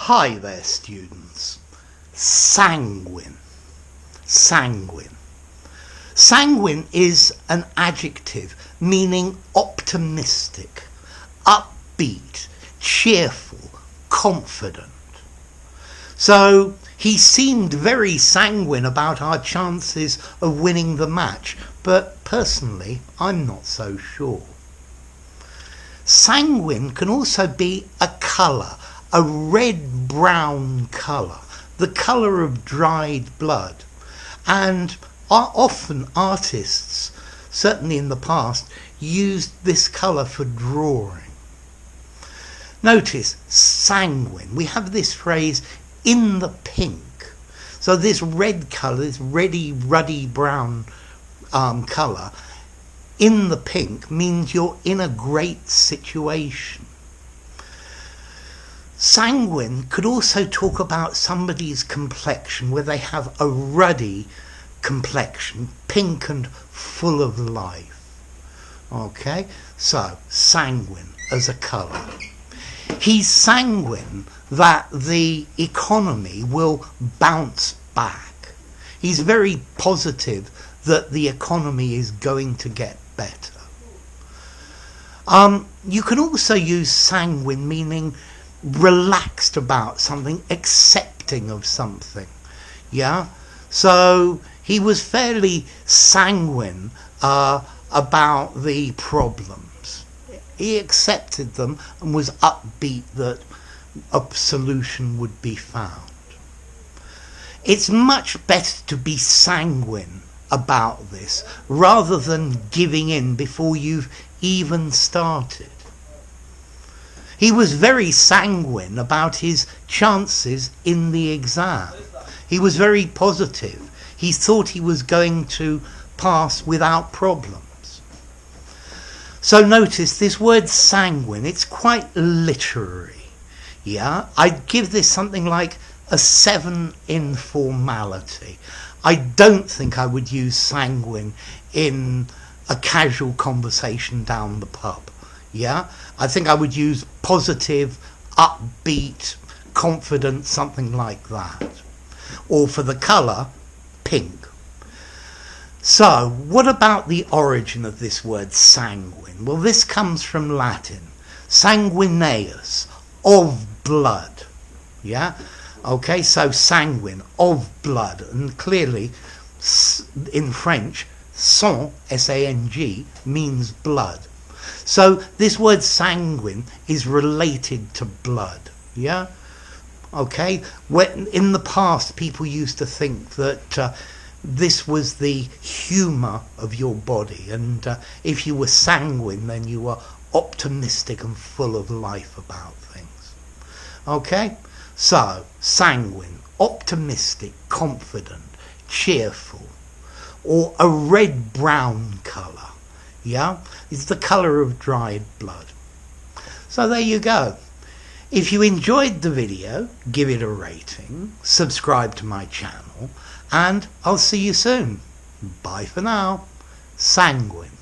Hi there, students. Sanguine. Sanguine. Sanguine is an adjective meaning optimistic, upbeat, cheerful, confident. So he seemed very sanguine about our chances of winning the match, but personally I'm not so sure. Sanguine can also be a colour, a red-brown colour, the colour of dried blood. And often artists, certainly in the past, used this colour for drawing. Notice, sanguine. We have this phrase, in the pink. So this red colour, this ruddy brown colour, in the pink means you're in a great situation. Sanguine could also talk about somebody's complexion, where they have a ruddy complexion, pink and full of life. Okay, so sanguine as a colour. He's sanguine that the economy will bounce back. He's very positive that the economy is going to get better. You can also use sanguine meaning relaxed about something, accepting of something. Yeah, so he was fairly sanguine about the problems. He accepted them and was upbeat that a solution would be found. It's much better to be sanguine about this rather than giving in before you've even started. He was very sanguine about his chances in the exam. He was very positive. He thought he was going to pass without problems. So notice this word sanguine, it's quite literary. Yeah, I'd give this something like a 7 in formality. I don't think I would use sanguine in a casual conversation down the pub. Yeah, I think I would use positive, upbeat, confident, something like that. Or for the colour, pink. So, what about the origin of this word sanguine? Well, this comes from Latin, sanguineus, of blood. Yeah? Okay, so sanguine, of blood. And clearly, in French, sang, S-A-N-G, means blood. So this word sanguine is related to blood. Yeah? Okay? When, in the past, people used to think that this was the humour of your body. And if you were sanguine, then you were optimistic and full of life about things. Okay? So, sanguine, optimistic, confident, cheerful, or a red-brown colour. Yeah, it's the colour of dried blood. So there you go. If you enjoyed the video, give it a rating, subscribe to my channel, and I'll see you soon. Bye for now. Sanguine.